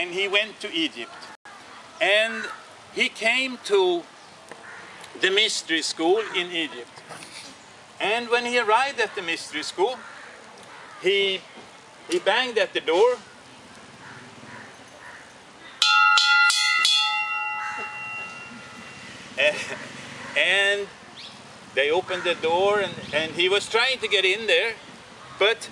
time he went to Egypt. And he came to the mystery school in Egypt. And when he arrived at the mystery school, he banged at the door. And they opened the door, and he was trying to get in there, but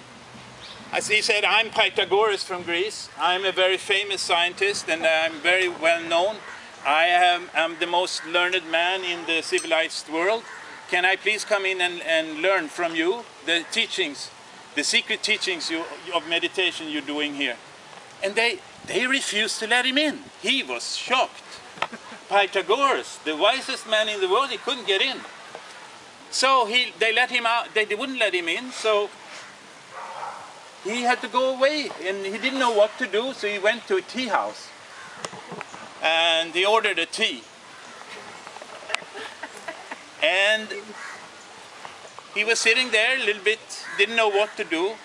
as he said, I'm Pythagoras from Greece. I'm a very famous scientist, and I'm very well known. I am the most learned man in the civilized world. Can I please come in and learn from you the teachings, the secret teachings of meditation you're doing here? And they refused to let him in. He was shocked. Pythagoras, the wisest man in the world, he couldn't get in. So they let him out. They wouldn't let him in, so he had to go away, and he didn't know what to do, so he went to a tea house and he ordered a tea. And he was sitting there a little bit, didn't know what to do.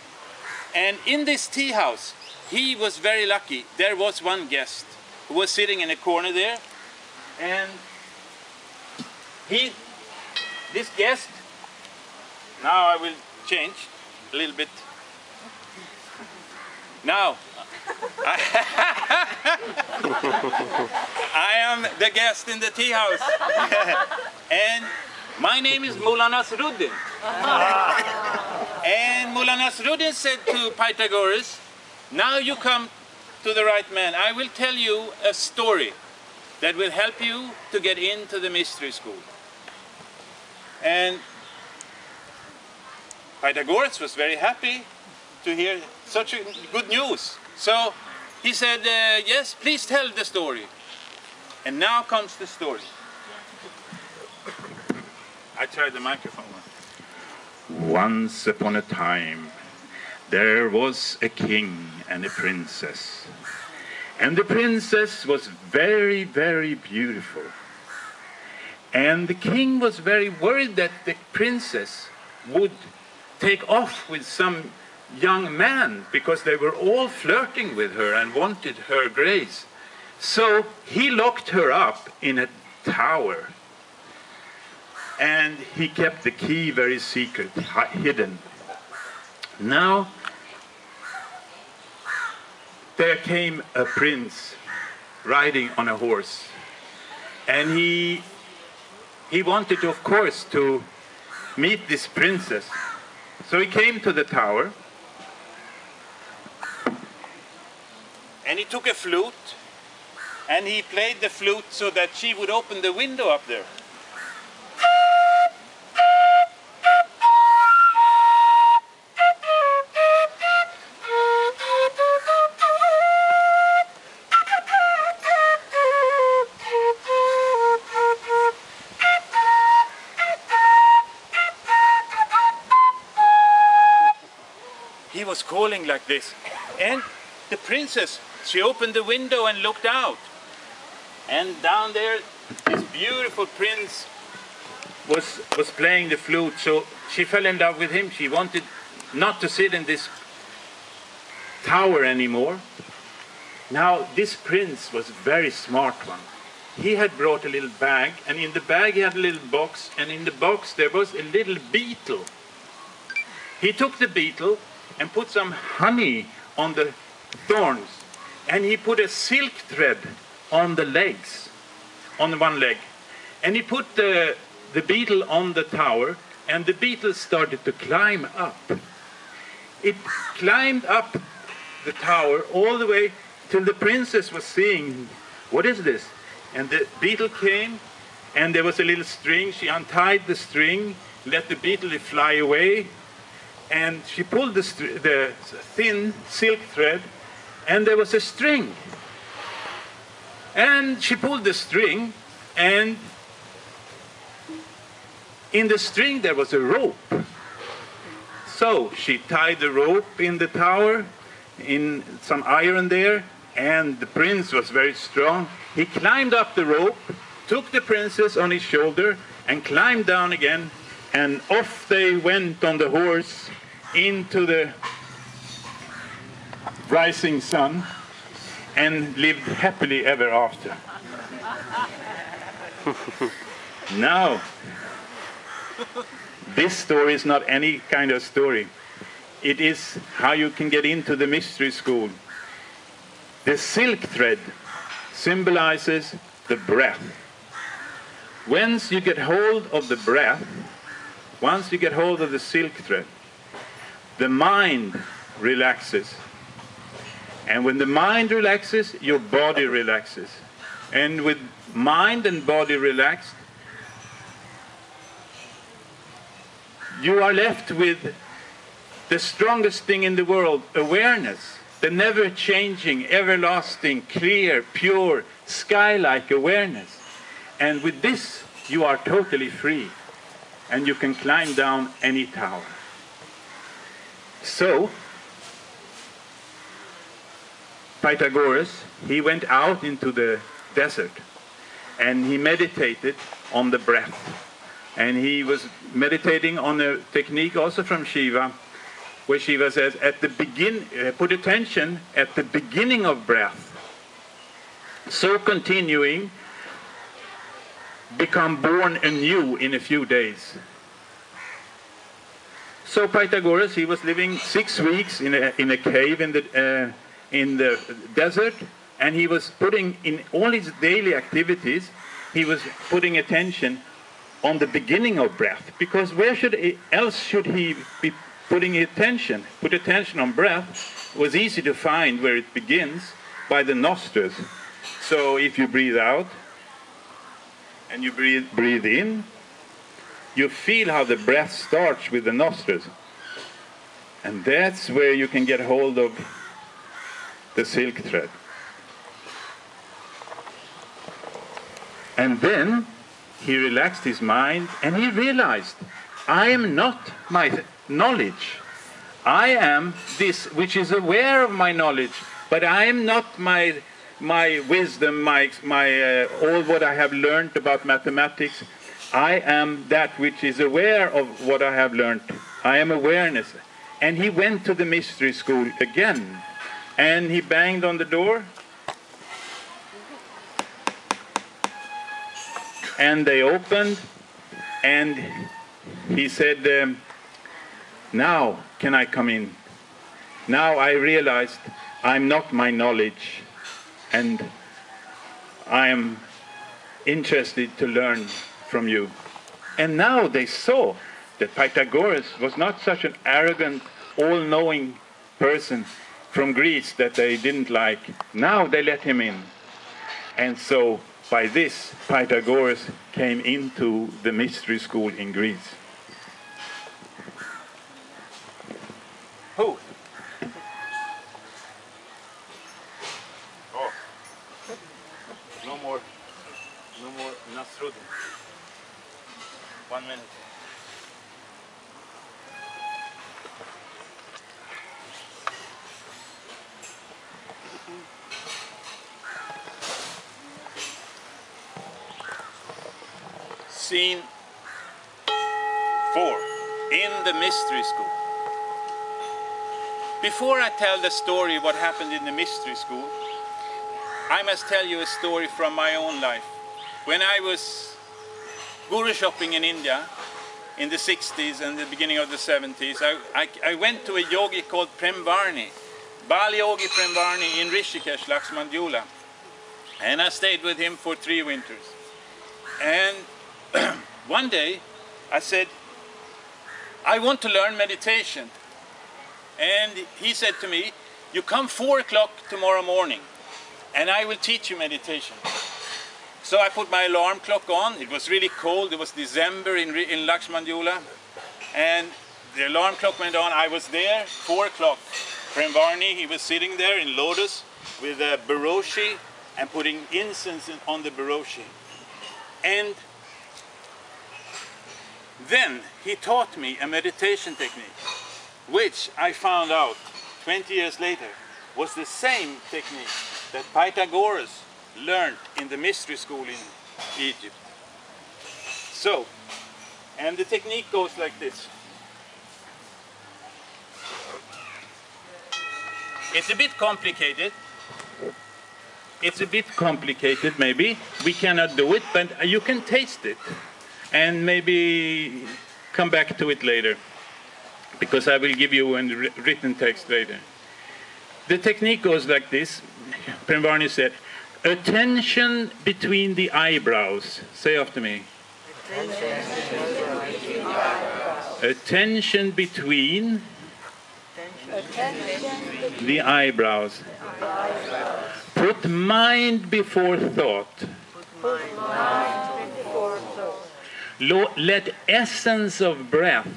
And in this tea house, he was very lucky. There was one guest who was sitting in a corner there, and this guest, now I will change a little bit. Now, I am the guest in the tea house. And my name is Mullah Nasruddin. And Mullah Nasruddin said to Pythagoras, now you come to the right man. I will tell you a story that will help you to get into the mystery school. And Pythagoras was very happy to hear such a good news. So he said, yes, please tell the story. And now comes the story. I tried the microphone. Once upon a time, there was a king and a princess. And the princess was very, very beautiful. And the king was very worried that the princess would take off with some young man, because they were all flirting with her and wanted her grace. So he locked her up in a tower, and he kept the key very secret, hidden. Now there came a prince riding on a horse, and he wanted, of course, to meet this princess. So he came to the tower, and he took a flute, and he played the flute so that she would open the window up there. He was calling like this, and the princess, she opened the window and looked out, and down there this beautiful prince was playing the flute. So she fell in love with him. She wanted not to sit in this tower anymore. Now this prince was a very smart one. He had brought a little bag, and in the bag he had a little box, and in the box there was a little beetle. He took the beetle and put some honey on the thorns, and he put a silk thread on the legs, on one leg, and he put the beetle on the tower, and the beetle started to climb up. It climbed up the tower all the way till the princess was seeing, what is this? And the beetle came, and there was a little string. She untied the string, let the beetle fly away, and she pulled the thin silk thread, and there was a string. And she pulled the string, and in the string there was a rope. So she tied the rope in the tower, in some iron there, and the prince was very strong. He climbed up the rope, took the princess on his shoulder, and climbed down again, and off they went on the horse into the rising sun. and lived happily ever after. Now, this story is not any kind of story. It is how you can get into the mystery school. The silk thread symbolizes the breath. Once you get hold of the breath, once you get hold of the silk thread, the mind relaxes. And when the mind relaxes, your body relaxes. And with mind and body relaxed, you are left with the strongest thing in the world, awareness. The never-changing, everlasting, clear, pure, sky-like awareness. And with this, you are totally free. And you can climb down any tower. So, Pythagoras, he went out into the desert and he meditated on the breath. And he was meditating on a technique also from Shiva, where Shiva says, put attention at the beginning of breath. So continuing, become born anew in a few days. So Pythagoras, he was living 6 weeks in a cave in the desert, and he was putting in all his daily activities, he was putting attention on the beginning of breath, because where else should he be putting attention? Put attention on breath was easy to find where it begins, by the nostrils. So if you breathe out and you breathe in, you feel how the breath starts with the nostrils. And that's where you can get hold of the silk thread. And then he relaxed his mind and he realized, I am not my knowledge. I am this which is aware of my knowledge, but I am not my wisdom, all what I have learned about mathematics. I am that which is aware of what I have learned. I am awareness. And he went to the mystery school again. And he banged on the door. And they opened. And he said, now can I come in? Now I realized I'm not my knowledge. And I am interested to learn from you. And now they saw that Pythagoras was not such an arrogant, all-knowing person from Greece that they didn't like. Now they let him in. And so by this, Pythagoras came into the mystery school in Greece. Oh. Oh. No more Nasruddin. 1 minute. Scene 4, in the mystery school. Before I tell the story what happened in the mystery school, I must tell you a story from my own life. When I was guru shopping in India in the 60s and the beginning of the 70s, I went to a yogi called Premvarni, Bali Yogi Premvarni in Rishikesh, Lakshmandula. And I stayed with him for 3 winters. And one day I said, I want to learn meditation. And he said to me, you come 4 o'clock tomorrow morning and I will teach you meditation. So I put my alarm clock on. It was really cold. It was December in Lakshmandula. And the alarm clock went on. I was there, 4 o'clock. Premvarni, he was sitting there in lotus with a baroshi and putting incense on the baroshi. And then he taught me a meditation technique, which I found out 20 years later was the same technique that Pythagoras learned in the mystery school in Egypt. So, and the technique goes like this. It's a bit complicated, it's a bit complicated maybe. We cannot do it, but you can taste it. And maybe come back to it later, because I will give you a written text later. The technique goes like this. Premvarni said, attention between the eyebrows. Say after me. Attention between the eyebrows. Put mind before thought. Let essence of breath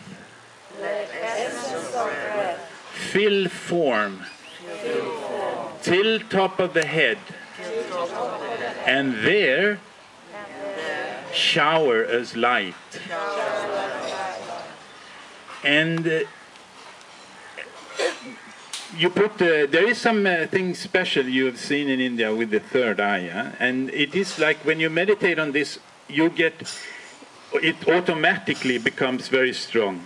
fill form till top of the head, and there shower as light. And you put there is something special you have seen in India with the third eye, and it is like when you meditate on this, you get, it automatically becomes very strong.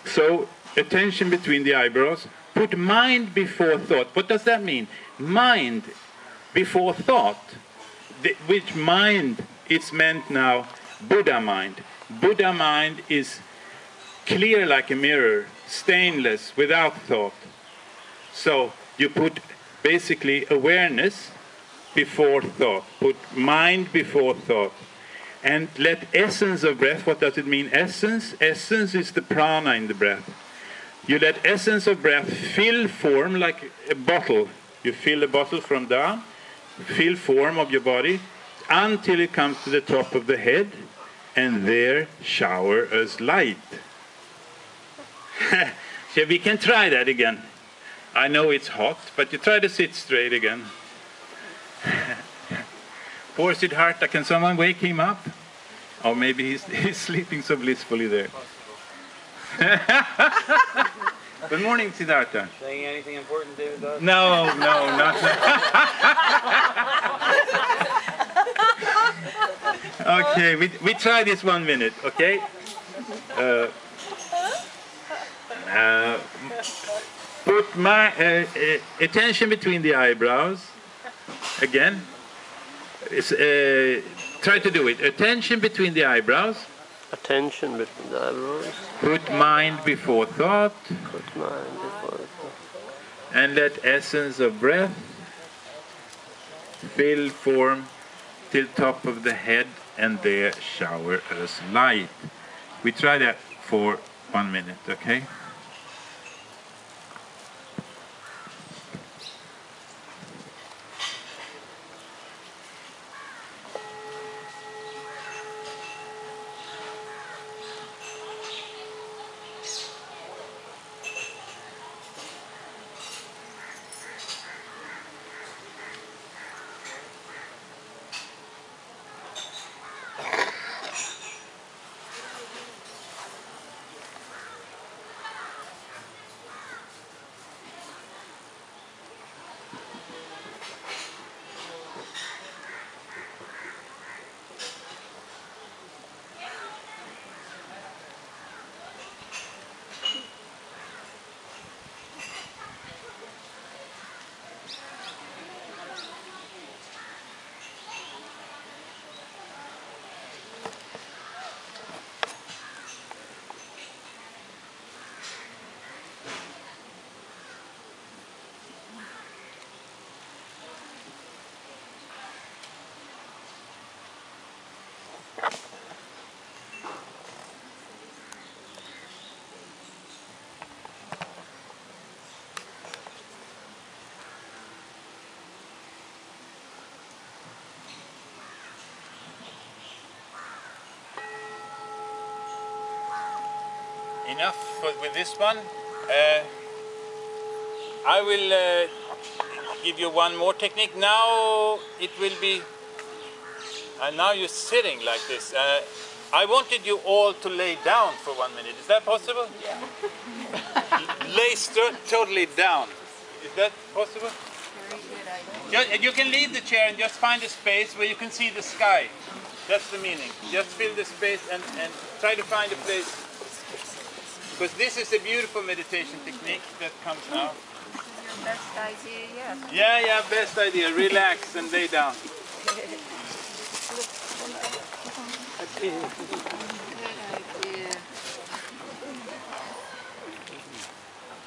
So attention between the eyebrows. Put mind before thought. What does that mean? Mind before thought. Which mind? It's meant now Buddha mind. Buddha mind is clear like a mirror, stainless, without thought. So you put basically awareness before thought. Put mind before thought. And let essence of breath, what does it mean? Essence? Essence is the prana in the breath. You let essence of breath fill form like a bottle. You fill a bottle from down, fill form of your body, until it comes to the top of the head, and there shower as light. So we can try that again. I know it's hot, but you try to sit straight again. Poor Siddhartha, can someone wake him up? Or maybe he's sleeping so blissfully there. Good morning, Siddhartha. Saying anything important, Devadas? No, not Okay, we try this 1 minute, okay? Put my attention between the eyebrows. Again. Try to do it. Attention between the eyebrows. Attention between the eyebrows. Put mind before thought. Put mind before thought. And let essence of breath fill form till top of the head, and there shower as light. We try that for 1 minute, okay? Enough with this one. I will give you one more technique. Now it will be, and now you're sitting like this. I wanted you all to lay down for 1 minute. Is that possible? Yeah. Lay totally down. Is that possible? You can leave the chair and just find a space where you can see the sky. That's the meaning. Just fill the space and try to find a place. Because this is a beautiful meditation technique that comes now. Best idea, yes. Yeah, best idea. Relax and lay down. Good idea.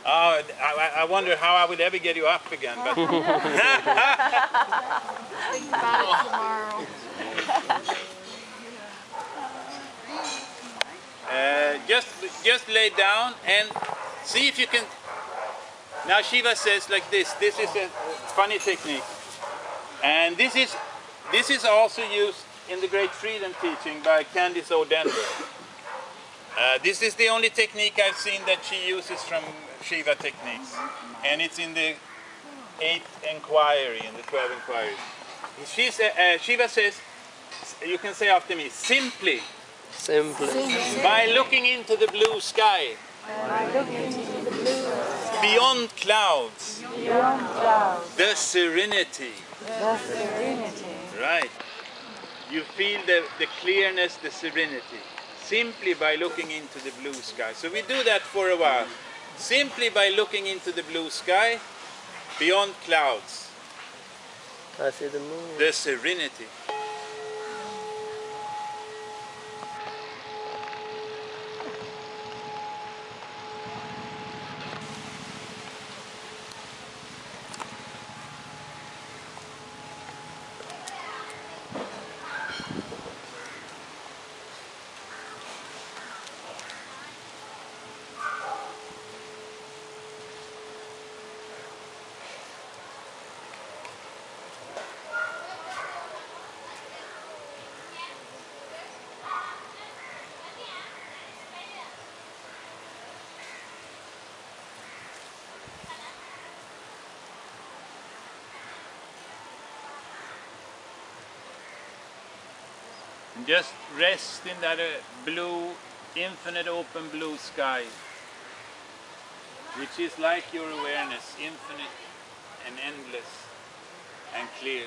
Oh, I wonder how I would ever get you up again. But Think about it tomorrow. just lay down and see if you can. Now Shiva says like this. This is a funny technique, and this is also used in the Great Freedom teaching by Candice O'Denver. This is the only technique I've seen that she uses from Shiva techniques, and it's in the 8th inquiry, in the 12 inquiries. Shiva says, you can say after me, simply. By looking into the blue sky. Beyond clouds. The serenity. Right. You feel the clearness, the serenity. Simply by looking into the blue sky. So we do that for a while. Simply by looking into the blue sky, beyond clouds. I see the moon. The serenity. And just rest in that blue, infinite open blue sky, which is like your awareness, infinite and endless and clear.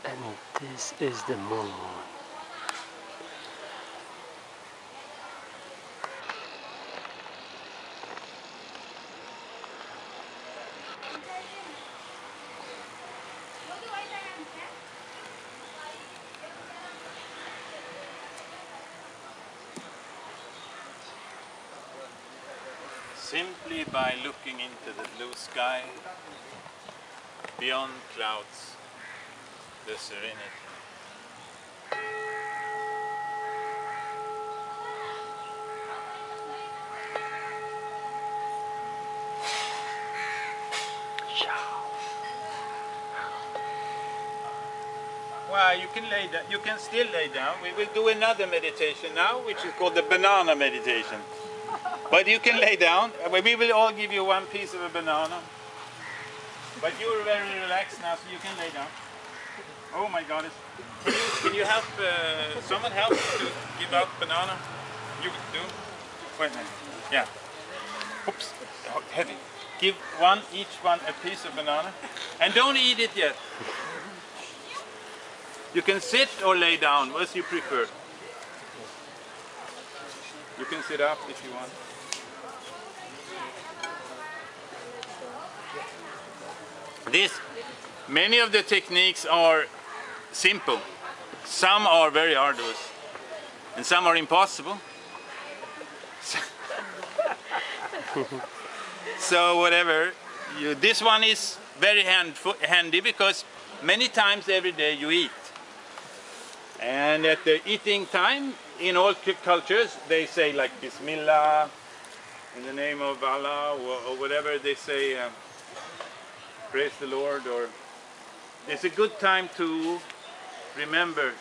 And this is the moon. Simply by looking into the blue sky, beyond clouds, the serenity. Well, you can lay down. You can still lay down. We will do another meditation now, which is called the banana meditation. But you can lay down. We will all give you one piece of a banana. But you're very relaxed now, so you can lay down. Oh my goodness. Can you help, someone help to give out banana? You do? Wait a minute. Yeah. Oops. Oh, heavy. Give each one a piece of banana. And don't eat it yet. You can sit or lay down, as you prefer. You can sit up if you want. Many of the techniques are simple. Some are very arduous. And some are impossible. So whatever. This one is very handy because many times every day you eat. And at the eating time, in all cultures, they say like Bismillah, in the name of Allah, or whatever they say, praise the Lord, or it's a good time to remember.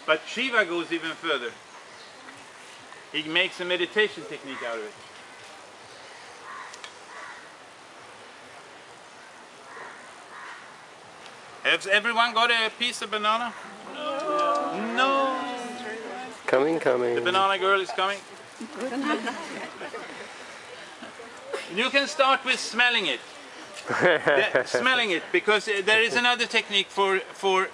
But Shiva goes even further. He makes a meditation technique out of it. Has everyone got a piece of banana? No. Coming. The banana girl is coming. You can start with smelling it. Smelling it, because there is another technique for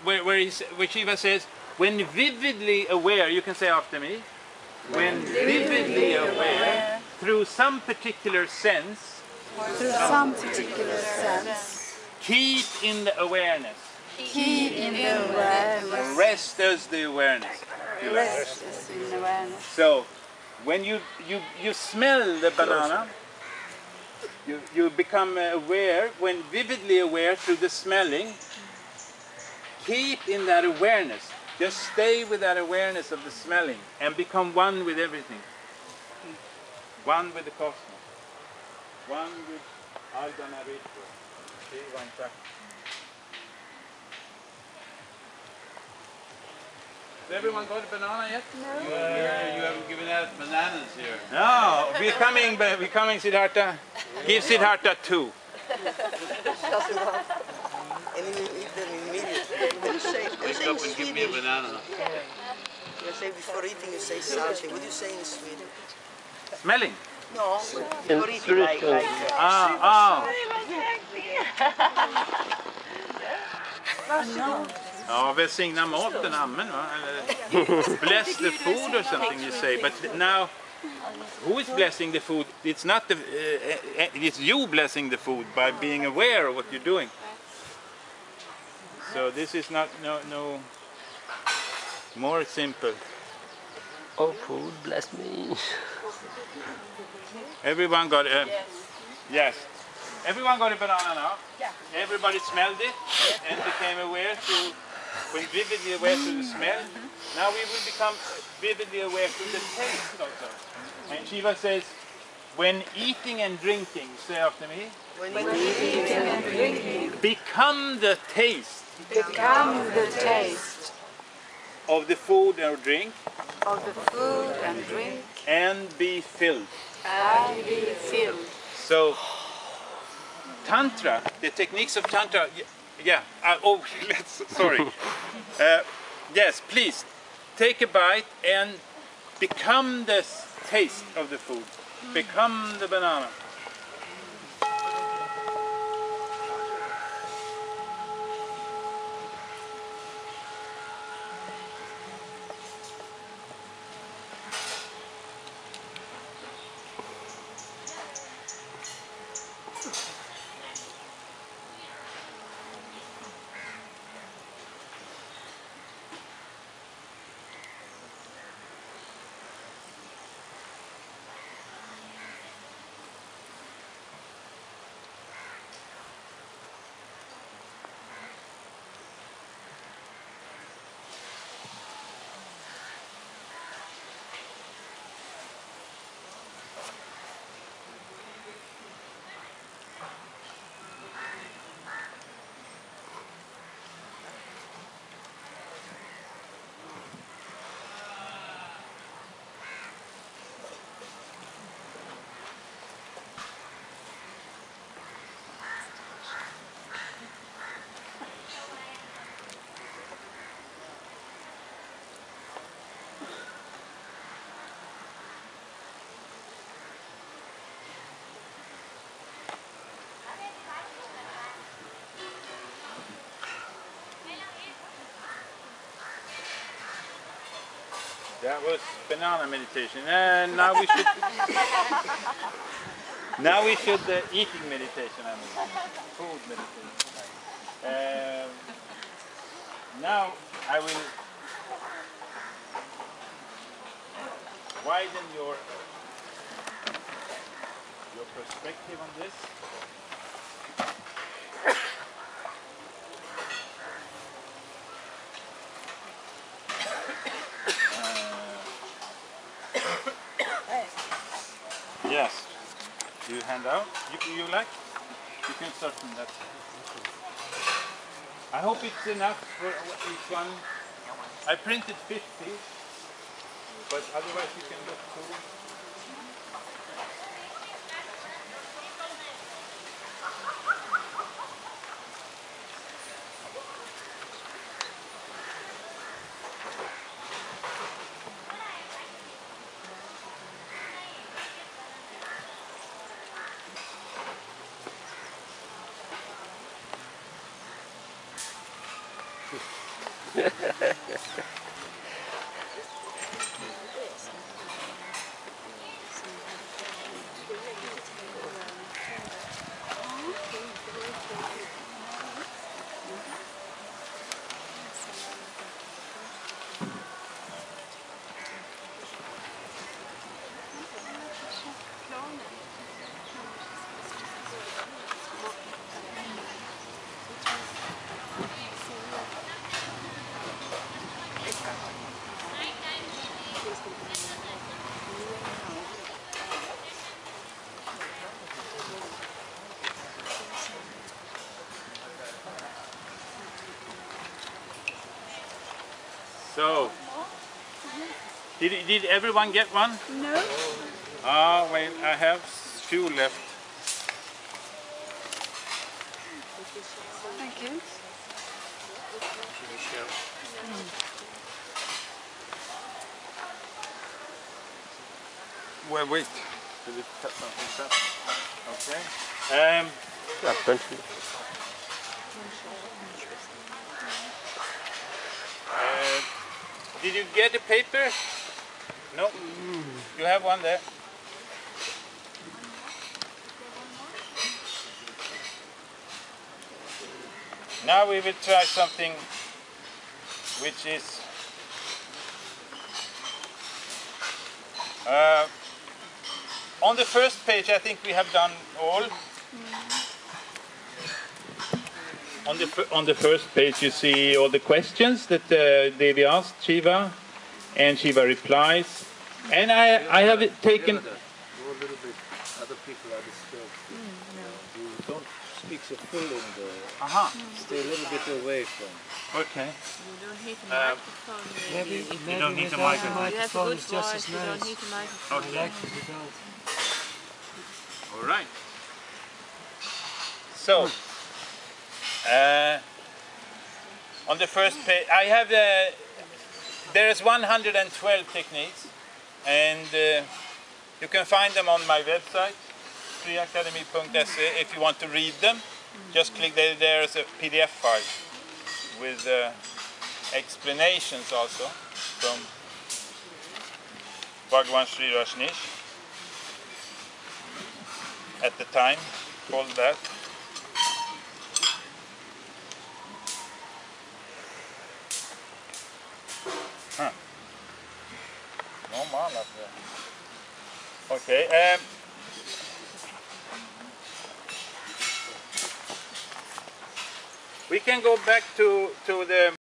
where Shiva says, when vividly aware, you can say after me, when vividly aware through some particular sense, keep in the awareness. Rest as the awareness. So, when you smell the banana, you become aware, when vividly aware through the smelling, keep in that awareness. Just stay with that awareness of the smelling and become one with everything. One with the cosmos. One with Aldanaritra. Has everyone got a banana yet? No. You haven't given out bananas here. No, we're coming, Siddhartha. Give Siddhartha 2. And you eat them immediately. Wake up and give me a banana. You say before eating you say something. What do you say in Sweden? Smelling? No, before eating like Ja, välsigna maten, amen, va? Eller, bless the food or something you say. But now, who is blessing the food? It's not the, it's you blessing the food by being aware of what you're doing. So this is not no more simple. Oh, food, bless me. Everyone got a yes. Everyone got a banana now. Yeah. Everybody smelled it and became aware when vividly aware to the smell. Now we will become vividly aware to the taste also. And Shiva says, when eating and drinking, say after me. when eating and drinking, become the taste. Become the taste Of the food or drink. of the food and drink And be filled. and be filled. So, Tantra, the techniques of Tantra, sorry. Yes, please, take a bite and become the taste of the food. Become the banana. That was banana meditation. And now we should eating meditation. I mean, food meditation. Now I will widen your perspective on this. Yes. Do you hand out? You like? You can start from that. I hope it's enough for each one. I printed 50, but otherwise you can look through. So, did everyone get one? No. Ah, well, I have few left. Thank you. Well, wait. Did it cut something up? Okay. Did you get a paper? No? You have one there? Now we will try something which is on the first page. I think we have done all. On the first page you see all the questions that Devi asked Shiva, and Shiva replies. And I have taken... Go a little bit, other people are disturbed. You don't speak so full in the... Stay a little bit away from... Okay. You don't need a microphone. You don't need a microphone. You have a good voice, you don't need a microphone. Okay. All right. So, on the first page, I have there is 112 techniques, and you can find them on my website, freeacademy.se. If you want to read them, just click there. There's a PDF file with explanations also from Bhagwan Sri Rajneesh at the time, called that. Okay. We can go back to the